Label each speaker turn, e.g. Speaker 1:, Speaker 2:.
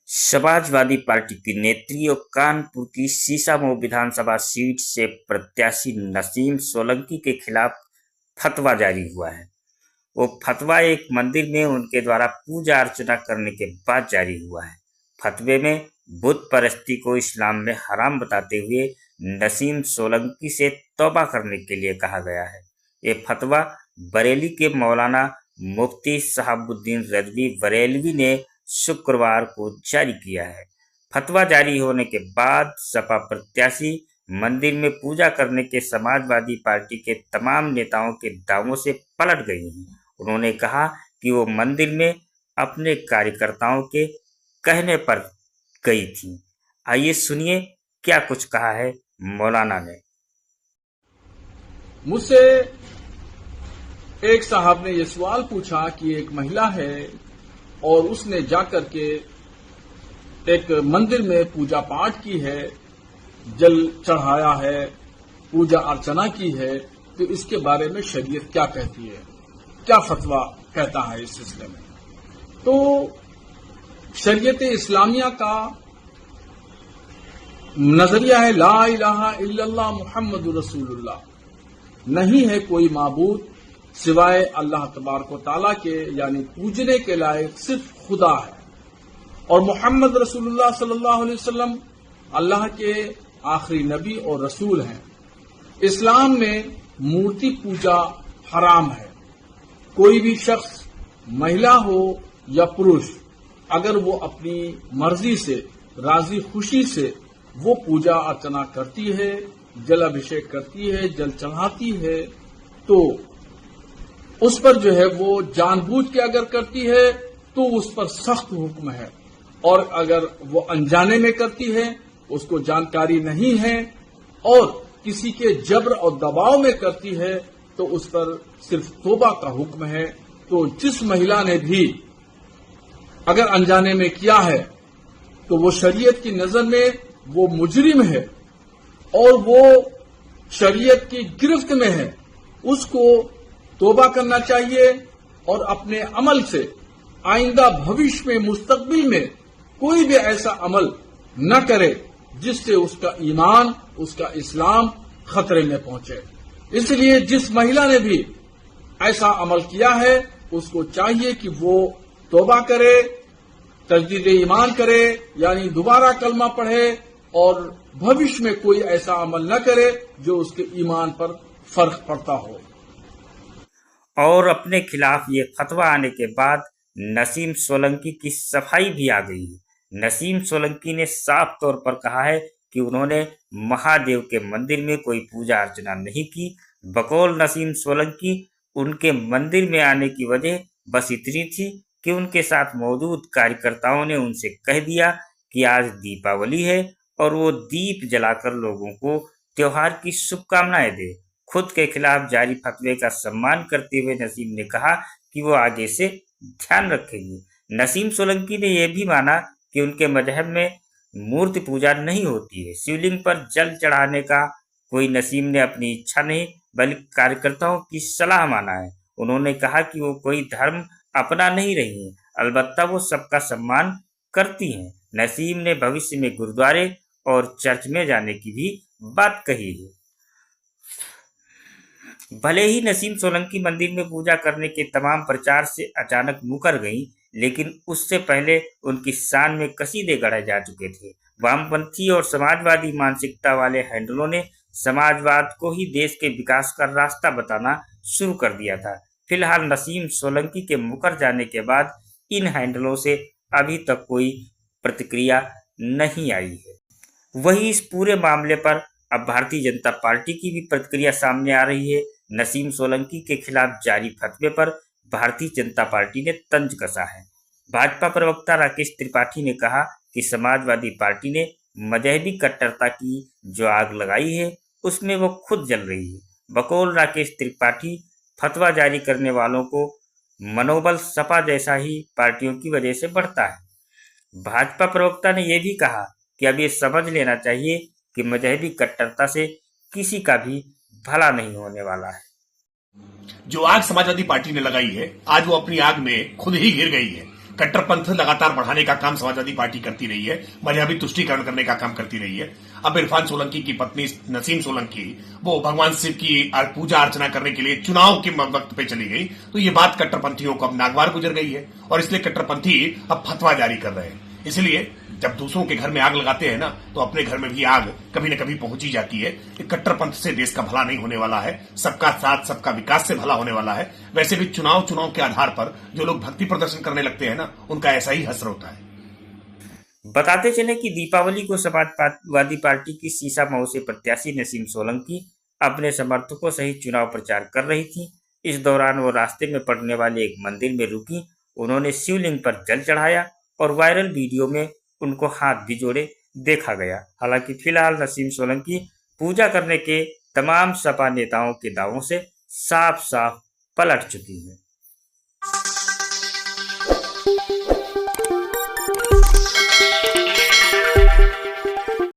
Speaker 1: Samajwadi party की नेत्री और कानपुर की शीशामऊ विधानसभा सीट से प्रत्याशी नसीम सोलंकी के खिलाफ फतवा जारी हुआ है। वो फतवा एक मंदिर में उनके द्वारा पूजा अर्चना करने के बाद जारी हुआ है। फतवे में बुत परस्ती को इस्लाम में हराम बताते हुए नसीम सोलंकी से तौबा करने के लिए कहा गया है। ये फतवा बरेली के मौलाना मुफ्ती शहाबुद्दीन रजवी बरेलवी ने शुक्रवार को जारी किया है। फतवा जारी होने के बाद सपा प्रत्याशी मंदिर में पूजा करने के समाजवादी पार्टी के तमाम नेताओं के दावों से पलट गई हैं। उन्होंने कहा कि वो मंदिर में अपने कार्यकर्ताओं के कहने पर गई थी। आइए सुनिए क्या कुछ कहा है मौलाना ने।
Speaker 2: मुझसे एक साहब ने यह सवाल पूछा कि एक महिला है और उसने जाकर के एक मंदिर में पूजा पाठ की है, जल चढ़ाया है, पूजा अर्चना की है, तो इसके बारे में शरीयत क्या कहती है, क्या फतवा कहता है इस सिलसिले में। तो शरीयत इस्लामिया का नजरिया है ला इलाहा इल्लल्लाह मुहम्मदुर रसूलुल्लाह, नहीं है कोई माबूद सिवाय अल्लाह तबारक व तआला के, यानी पूजने के लायक सिर्फ खुदा है, और मोहम्मद रसूलुल्लाह सल्लल्लाहु अलैहि वसल्लम अल्लाह के आखिरी नबी और रसूल हैं। इस्लाम में मूर्ति पूजा हराम है। कोई भी शख्स, महिला हो या पुरुष, अगर वो अपनी मर्जी से, राजी खुशी से वो पूजा अर्चना करती है, जल अभिषेक करती है, जल चढ़ाती है, तो उस पर जो है वो जानबूझ के अगर करती है तो उस पर सख्त हुक्म है, और अगर वो अनजाने में करती है, उसको जानकारी नहीं है और किसी के जबर और दबाव में करती है, तो उस पर सिर्फ तौबा का हुक्म है। तो जिस महिला ने भी अगर अनजाने में किया है तो वो शरीयत की नजर में वो मुजरिम है और वो शरीयत की गिरफ्त में है। उसको तौबा करना चाहिए और अपने अमल से आइंदा भविष्य में, मुस्तकबिल में कोई भी ऐसा अमल न करे जिससे उसका ईमान, उसका इस्लाम खतरे में पहुंचे। इसलिए जिस महिला ने भी ऐसा अमल किया है उसको चाहिए कि वो तौबा करे, तजदीद ईमान करे, यानी दोबारा कलमा पढ़े और भविष्य में कोई ऐसा अमल न करे जो उसके ईमान पर फर्क पड़ता हो।
Speaker 1: और अपने खिलाफ ये फतवा आने के बाद नसीम सोलंकी की सफाई भी आ गई है। नसीम सोलंकी ने साफ तौर पर कहा है कि उन्होंने महादेव के मंदिर में कोई पूजा अर्चना नहीं की। बकौल नसीम सोलंकी, उनके मंदिर में आने की वजह बस इतनी थी कि उनके साथ मौजूद कार्यकर्ताओं ने उनसे कह दिया कि आज दीपावली है और वो दीप जलाकर लोगों को त्योहार की शुभकामनाएं दे। खुद के खिलाफ जारी फतवे का सम्मान करते हुए नसीम ने कहा कि वो आगे से ध्यान रखेंगी। नसीम सोलंकी ने यह भी माना कि उनके मजहब में मूर्ति पूजा नहीं होती है। शिवलिंग पर जल चढ़ाने का कोई नसीम ने अपनी इच्छा नहीं बल्कि कार्यकर्ताओं की सलाह माना है। उन्होंने कहा कि वो कोई धर्म अपना नहीं रही है, अलबत्ता वो सबका सम्मान करती हैं। नसीम ने भविष्य में गुरुद्वारे और चर्च में जाने की भी बात कही है। भले ही नसीम सोलंकी मंदिर में पूजा करने के तमाम प्रचार से अचानक मुकर गईं, लेकिन उससे पहले उनकी शान में कसीदे गढ़े जा चुके थे। वामपंथी और समाजवादी मानसिकता वाले हैंडलों ने समाजवाद को ही देश के विकास का रास्ता बताना शुरू कर दिया था। फिलहाल नसीम सोलंकी के मुकर जाने के बाद इन हैंडलों से अभी तक कोई प्रतिक्रिया नहीं आई है। वहीं इस पूरे मामले पर अब भारतीय जनता पार्टी की भी प्रतिक्रिया सामने आ रही है। नसीम सोलंकी के खिलाफ जारी फतवे पर भारतीय जनता पार्टी ने तंज कसा है। भाजपा प्रवक्ता राकेश त्रिपाठी ने कहा कि समाजवादी पार्टी ने मजहबी कट्टरता की जो आग लगाई है उसमें वो खुद जल रही है। बकौल राकेश त्रिपाठी, फतवा जारी करने वालों को मनोबल सपा जैसा ही पार्टियों की वजह से बढ़ता है। भाजपा प्रवक्ता ने यह भी कहा कि अब ये समझ लेना चाहिए कि मजहबी कट्टरता से किसी का भी भला नहीं होने वाला है।
Speaker 3: जो आग समाजवादी पार्टी ने लगाई है, आज वो अपनी आग में खुद ही घिर गई है। कट्टरपंथ लगातार बढ़ाने का काम समाजवादी पार्टी करती रही है, मजहबी तुष्टीकरण करने का काम करती रही है। अब इरफान सोलंकी की पत्नी नसीम सोलंकी वो भगवान शिव की पूजा अर्चना करने के लिए चुनाव के वक्त पे चली गई, तो ये बात कट्टरपंथियों को अब नागवार गुजर गई है और इसलिए कट्टरपंथी अब फतवा जारी कर रहे हैं। इसलिए जब दूसरों के घर में आग लगाते हैं ना, तो अपने घर में भी आग कभी न कभी पहुंच ही जाती है। कट्टरपंथ से देश का भला नहीं होने वाला है, सबका साथ सबका विकास से भला होने वाला है। वैसे भी चुनाव के आधार पर जो लोग भक्ति प्रदर्शन करने लगते हैं ना, उनका ऐसा ही हश्र होता है।
Speaker 1: बताते चले कि दीपावली को समाजवादी पार्टी की सीसा मऊ से प्रत्याशी नसीम सोलंकी अपने समर्थकों सहित चुनाव प्रचार कर रही थी। इस दौरान वो रास्ते में पड़ने वाले एक मंदिर में रुकी। उन्होंने शिवलिंग पर जल चढ़ाया और वायरल वीडियो में उनको हाथ भी जोड़े देखा गया। हालांकि फिलहाल नसीम सोलंकी पूजा करने के तमाम सपा नेताओं के दावों से साफ साफ पलट चुकी है।